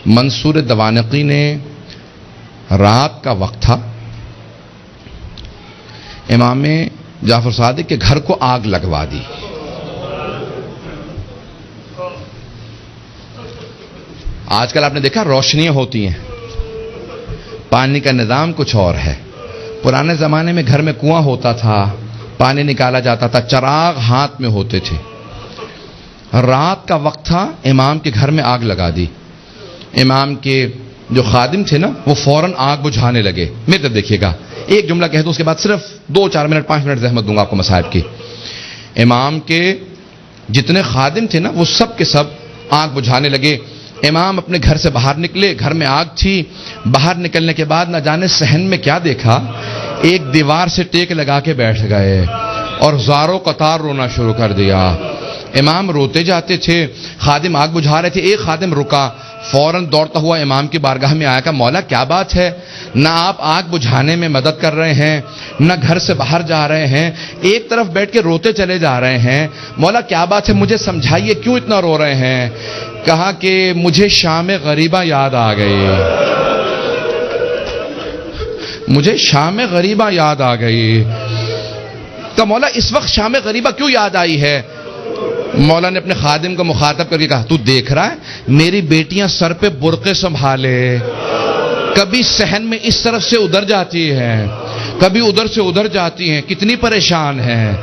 منصور دوانقی نے رات کا وقت تھا، امام جعفر صادق کے گھر کو آگ لگوا دی. آج کل آپ نے دیکھا روشنیاں ہوتی ہیں، پانی کا نظام کچھ اور ہے. پرانے زمانے میں گھر میں کنواں ہوتا تھا، پانی نکالا جاتا تھا، چراغ ہاتھ میں ہوتے تھے. رات کا وقت تھا، امام کے گھر میں آگ لگا دی. امام کے جو خادم تھے نا وہ فوراً آگ بجھانے لگے. میرے طرف دیکھیے گا، ایک جملہ کہہ دو، اس کے بعد صرف 2-4 منٹ 5 منٹ زحمت دوں گا آپ کو مصائب کی. امام کے جتنے خادم تھے نا وہ سب کے سب آگ بجھانے لگے. امام اپنے گھر سے باہر نکلے، گھر میں آگ تھی. باہر نکلنے کے بعد نہ جانے صحن میں کیا دیکھا، ایک دیوار سے ٹیک لگا کے بیٹھ گئے اور زاروں قطار رونا شروع کر دیا. امام روتے جاتے تھے، خادم آگ بجھا رہے تھے. ایک خادم رکا، فوراً دوڑتا ہوا امام کی بارگاہ میں آیا. کہا مولا کیا بات ہے، نہ آپ آگ بجھانے میں مدد کر رہے ہیں، نہ گھر سے باہر جا رہے ہیں، ایک طرف بیٹھ کے روتے چلے جا رہے ہیں. مولا کیا بات ہے، مجھے سمجھائیے کیوں اتنا رو رہے ہیں. کہا کہ مجھے شام غریبہ یاد آ گئی، مجھے شام غریبہ یاد آ گئی. کہا مولا اس وقت شام غریبہ کیوں یاد آئی ہے. مولا نے اپنے خادم کو مخاطب کر کے کہا تو دیکھ رہا ہے میری بیٹیاں سر پہ برقعے سنبھالے، کبھی صحن میں اس طرف سے ادھر جاتی ہیں، کبھی ادھر سے ادھر جاتی ہیں، کتنی پریشان ہیں.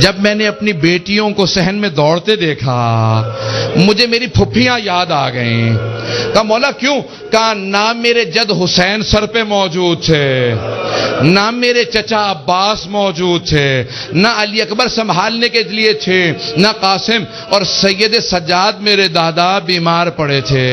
جب میں نے اپنی بیٹیوں کو صحن میں دوڑتے دیکھا مجھے میری پھپھیاں یاد آ گئیں. کہا مولا کیوں. کہا نہ میرے جد حسین سر پہ موجود تھے، نہ میرے چچا عباس موجود تھے، نہ علی اکبر سنبھالنے کے لیے تھے، نہ قاسم، اور سید سجاد میرے دادا بیمار پڑے تھے.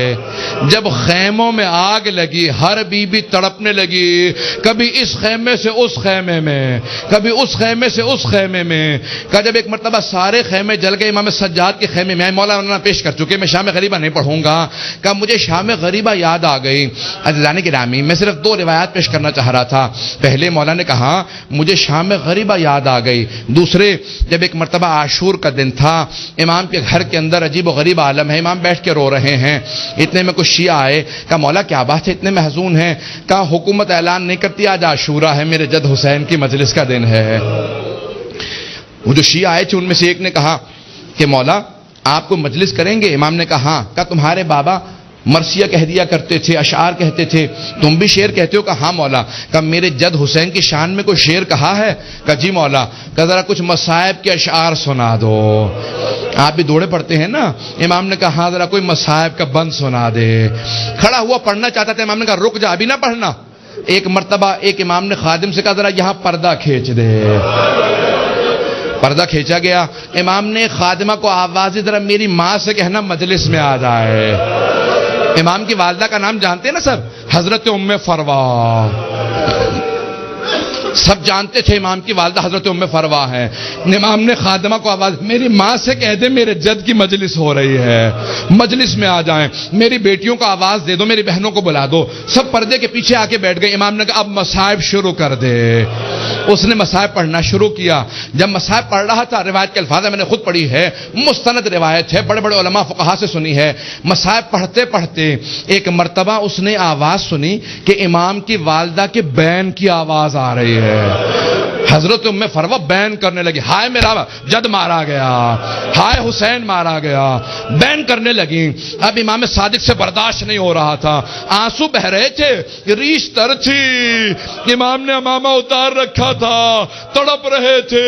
جب خیموں میں آگ لگی ہر بیوی تڑپنے لگی، کبھی اس خیمے سے اس خیمے میں، کبھی اس خیمے سے اس خیمے میں. کہا جب ایک مرتبہ سارے خیمے جل گئے امام سجاد کے خیمے میں، مولانا پیش کر چکے، میں شام غریبہ نہیں پڑھوں گا. کہا مجھے شام غریبہ یاد آ گئی. عزیزان گرامی میں صرف 2 روایات پیش کرنا چاہ رہا تھا. پہلے مولا نے کہا مجھے شام غریبہ یاد آ گئی. دوسرے جب ایک مرتبہ عاشور کا دن تھا، امام کے گھر کے اندر عجیب و غریب عالم ہے، امام بیٹھ کے رو رہے ہیں. اتنے میں کچھ شیعہ آئے. کہا مولا کیا بات ہے اتنے محزون ہیں. کہا حکومت اعلان نہیں کرتی آج عاشورہ ہے، میرے جد حسین کی مجلس کا دن ہے. وہ جو شیعہ آئے تھے ان میں سے ایک نے کہا کہ مولا آپ کو مجلس کریں گے. امام نے کہا ہاں. کہا تمہارے بابا مرثیہ کہہ دیا کرتے تھے، اشعار کہتے تھے، تم بھی شعر کہتے ہو. کہا ہاں مولا. کہا میرے جد حسین کی شان میں کوئی شعر کہا ہے. کہا جی مولا. کہا ذرا کچھ مصائب کے اشعار سنا دو. آپ بھی دوڑے پڑتے ہیں نا. امام نے کہا ہاں ذرا کوئی مصائب کا بند سنا دے. کھڑا ہوا پڑھنا چاہتا تھا، امام نے کہا رک جا ابھی نہ پڑھنا. ایک مرتبہ ایک امام نے خادم سے کہا ذرا یہاں پردہ کھینچ دے. پردہ کھینچا گیا. امام نے خادمہ کو آواز ذرا میری ماں سے کہنا مجلس میں آ جائے. امام کی والدہ کا نام جانتے ہیں نا سب، حضرت ام فروا. سب جانتے تھے امام کی والدہ حضرت ام فروا ہے. امام نے خادمہ کو آواز میری ماں سے کہہ دے میرے جد کی مجلس ہو رہی ہے، مجلس میں آ جائیں. میری بیٹیوں کو آواز دے دو، میری بہنوں کو بلا دو. سب پردے کے پیچھے آ کے بیٹھ گئے. امام نے کہا اب مصائب شروع کر دے. اس نے مصائب پڑھنا شروع کیا. جب مصائب پڑھ رہا تھا، روایت کے الفاظ میں نے خود پڑھی ہے، مستند روایت ہے، بڑے بڑے علماء فقہا سے سنی ہے. مصائب پڑھتے پڑھتے ایک مرتبہ اس نے آواز سنی کہ امام کی والدہ کے بین کی آواز آ رہی ہے. حضرت ام فروا بین کرنے لگی، ہائے میرا جد مارا گیا، ہائے حسین مارا گیا. بین کرنے لگی. اب امام صادق سے برداشت نہیں ہو رہا تھا، آنسو بہ رہے تھے، ریش تر تھی. امام نے امامہ اتار رکھا تھا، تڑپ رہے تھے.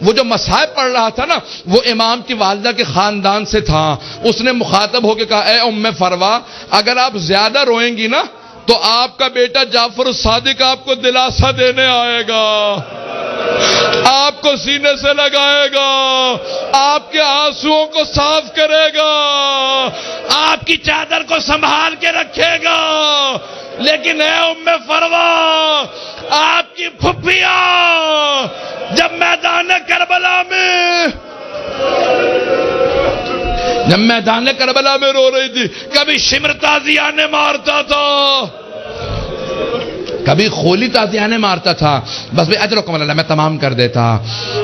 وہ جو مصائب پڑھ رہا تھا نا وہ امام کی والدہ کے خاندان سے تھا. اس نے مخاطب ہو کے کہا اے ام فروا اگر آپ زیادہ روئیں گی نا تو آپ کا بیٹا جعفر الصادق آپ کو دلاسا دینے آئے گا، آپ کو سینے سے لگائے گا، آپ کے آنسوؤں کو صاف کرے گا، آپ کی چادر کو سنبھال کے رکھے گا. لیکن اے ام فروا آپ کی پھپھیاں جب میدان کربلا میں رو رہی تھی، کبھی شمر تازیانہ مارتا تھا، کبھی خولی تازیانے مارتا تھا، بس بھائی اجرکم اللہ میں تمام کر دیتا۔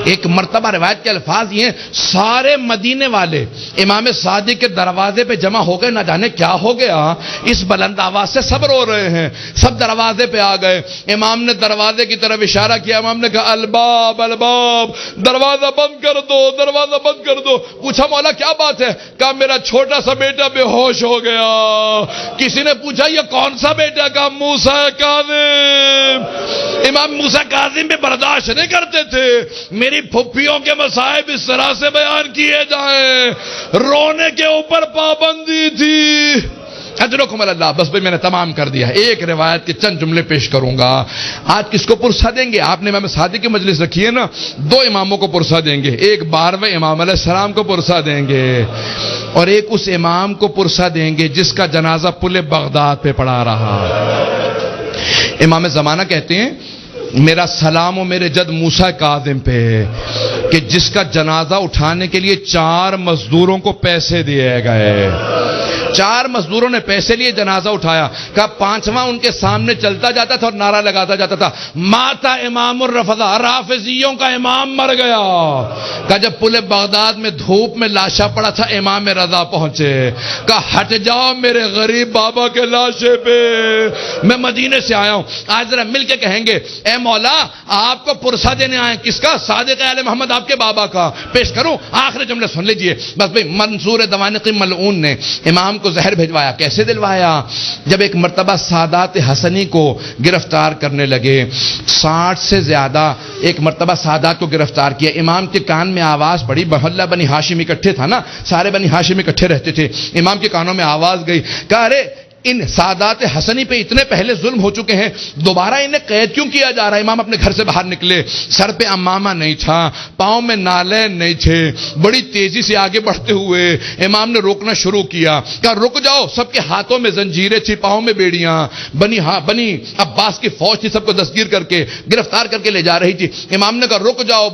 ایک مرتبہ روایت کے الفاظ یہ ہیں، سارے مدینے والے امام صادق کے دروازے پہ جمع ہو گئے، نہ جانے کیا ہو گیا، اس بلند آواز سے سب رو رہے ہیں، سب دروازے پہ آ گئے۔ امام نے دروازے کی طرف اشارہ کیا، امام نے کہا الباب الباب، دروازہ بند کر دو، دروازہ بند کر دو۔ پوچھا مولا کیا بات ہے؟ کہا میرا چھوٹا سا بیٹا بے ہوش ہو گیا۔ کسی نے پوچھا یہ کون سا بیٹا؟ کہا موسیٰ کاظم۔ امام موسیٰ کاظم بھی برداشت نہیں کرتے تھے میری پھپھیوں کے مصائب اس طرح سے بیان کیے جائیں، رونے کے اوپر پابندی تھی۔ اجرکم اللہ، بس بھئی میں نے تمام کر دیا۔ ایک روایت کے چند جملے پیش کروں گا۔ آج کس کو پرسہ دیں گے؟ آپ نے امام صادق کی مجلس رکھی ہے نا، دو اماموں کو پرسہ دیں گے، ایک 12ویں امام علیہ السلام کو پرسہ دیں گے، اور ایک اس امام کو پرسہ دیں گے جس کا جنازہ پل بغداد پہ پڑا رہا۔ امام زمانہ کہتے ہیں میرا سلام و میرے جد موسیٰ کاظم پہ، کہ جس کا جنازہ اٹھانے کے لیے 4 مزدوروں کو پیسے دیے گئے، 4 مزدوروں نے پیسے لیے جنازہ اٹھایا۔ کہا 5واں ان کے سامنے چلتا جاتا تھا اور نعرہ لگاتا جاتا تھا ماتا امام الرفضہ، رافضیوں کا امام مر گیا۔ کہا جب پل بغداد میں دھوپ میں لاشا پڑا تھا امام رضا پہنچے، کہا ہٹ جاؤ میرے غریب بابا کے لاشے پہ، میں مدینے سے آیا ہوں۔ آج ذرا مل کے کہیں گے اے مولا آپ کو پرسہ دینے آئے، کس کا؟ صادق آل محمد آپ کے بابا کا۔ پیش کروں آخری جملے سن لیجئے بس بھئی۔ منصور دوانقی ملعون نے امام کو زہر بھجوایا۔ کیسے دلوایا؟ جب ایک مرتبہ سادات حسنی کو گرفتار کرنے لگے، 60 سے زیادہ ایک مرتبہ سادات کو گرفتار کیا، امام کے کان میں آواز پڑی، محلہ بنی ہاشم اکٹھے تھا نا، سارے بنی ہاشم اکٹھے رہتے تھے، امام کے کانوں میں آواز گئی، کہا ارے ان سادات حسنی پہ اتنے پہلے ظلم ہو چکے ہیں، دوبارہ انہیں قید کیوں کیا جا رہا ہے؟ امام اپنے گھر سے باہر نکلے، سر پہ امامہ نہیں تھا، پاؤں میں نالین نہیں تھے، بڑی تیزی سے آگے بڑھتے ہوئے امام نے روکنا شروع کیا، کہا رک جاؤ۔ سب کے ہاتھوں میں زنجیریں تھی، پاؤں میں بیڑیاں، بنی عباس کی فوج تھی، سب کو دستگیر کر کے گرفتار کر کے لے جا رہی تھی۔ امام نے کہا رک جاؤ،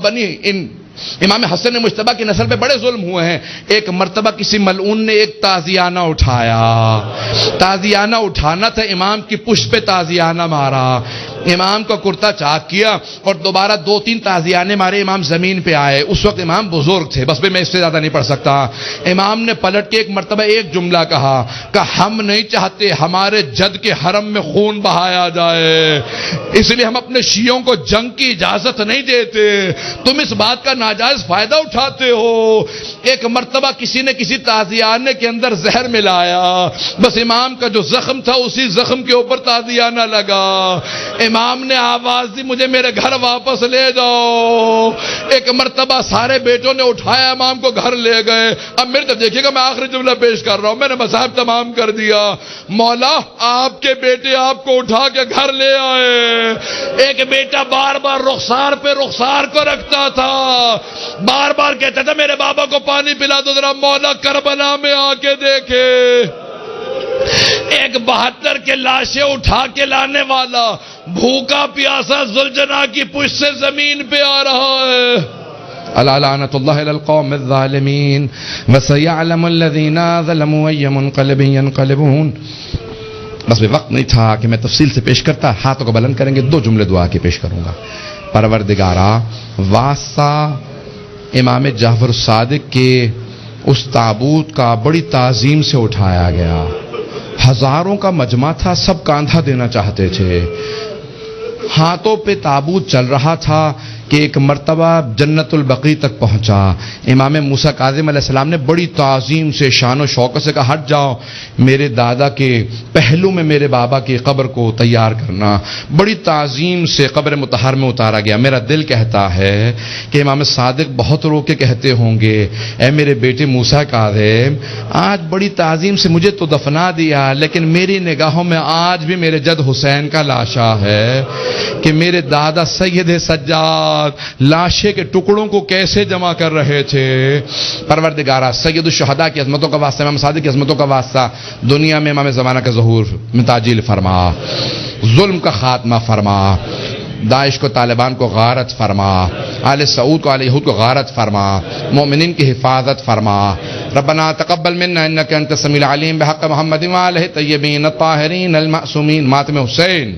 امام حسن مجتبیٰ کی نسل پہ بڑے ظلم ہوئے ہیں۔ ایک مرتبہ کسی ملعون نے ایک تازیانہ اٹھایا، تازیانہ اٹھانا تھا، امام کی پشت پہ تازیانہ مارا، امام کا کرتا چاک کیا اور دوبارہ 2-3 تازیانے مارے، امام زمین پہ آئے۔ اس وقت امام بزرگ تھے، بس میں اس سے زیادہ نہیں پڑھ سکتا۔ امام نے پلٹ کے ایک مرتبہ ایک جملہ کہا کہ ہم نہیں چاہتے ہمارے جد کے حرم میں خون بہایا جائے، اس لیے ہم اپنے شیعوں کو جنگ کی اجازت نہیں دیتے، تم اس بات کا ناجائز فائدہ اٹھاتے ہو۔ ایک مرتبہ کسی نے کسی تازیانے کے اندر زہر ملایا، بس امام کا جو زخم تھا اسی زخم کے اوپر تازیانہ لگا۔ امام نے آواز دی مجھے میرے گھر واپس لے جاؤ۔ ایک مرتبہ سارے بیٹوں نے اٹھایا، امام کو گھر لے گئے۔ اب میرے طرف دیکھیے گا، میں آخری جملہ پیش کر رہا ہوں، میں نے مصائب تمام کر دیا۔ مولا آپ کے بیٹے آپ کو اٹھا کے گھر لے آئے۔ ایک بیٹا بار بار رخسار پہ رخسار کو رکھتا تھا، بار بار کہتا تھا میرے بابا کو پانی پلا دو ذرا، مولا کربلا میں آ کے دیکھے۔ ایک 72 کے لاشیں اٹھا کے لانے والا بھوکا پیاسا ذوالجناح کی پشت سے زمین پہ آ رہا ہے۔ الا لعنت اللہ علی القوم الظالمین وسيعلم الذين ظلموا اي منقلب ينقلبون۔ بس بھی وقت نہیں تھا کہ میں تفصیل سے پیش کرتا، ہاتھوں کو بلند کریں گے، 2 جملے دعا کے پیش کروں گا۔ پروردگارا، واسطہ امام جعفر الصادق کے اس تابوت کا بڑی تعظیم سے اٹھایا گیا، ہزاروں کا مجمع تھا، سب کاندھا دینا چاہتے تھے، ہاتھوں پہ تابوت چل رہا تھا کہ ایک مرتبہ جنت البقیع تک پہنچا۔ امام موسیٰ کاظم علیہ السلام نے بڑی تعظیم سے شان و شوکت سے کہا ہٹ جاؤ، میرے دادا کے پہلو میں میرے بابا کی قبر کو تیار کرنا۔ بڑی تعظیم سے قبر مطہر میں اتارا گیا۔ میرا دل کہتا ہے کہ امام صادق بہت رو کے کہتے ہوں گے اے میرے بیٹے موسیٰ کاظم، آج بڑی تعظیم سے مجھے تو دفنا دیا، لیکن میری نگاہوں میں آج بھی میرے جد حسین کا لاشا ہے کہ میرے دادا سید سجاد لاشے کے ٹکڑوں کو کیسے جمع کر رہے تھے۔ پروردگارا، سید الشہداء کی عظمتوں کا واسطہ، امام صادق کی عظمتوں کا واسطہ، دنیا میں امام زمانہ کا ظہور میں تعجیل فرما، ظلم کا خاتمہ فرما، داعش کو طالبان کو غارت فرما، آل سعود کو آل یہود کو غارت فرما، مومنین کی حفاظت فرما۔ ربنا تقبل منا انک انت السمیع العلیم بحق محمد وآلہ الطیبین الطاہرین المعصومین۔ ماتم حسین۔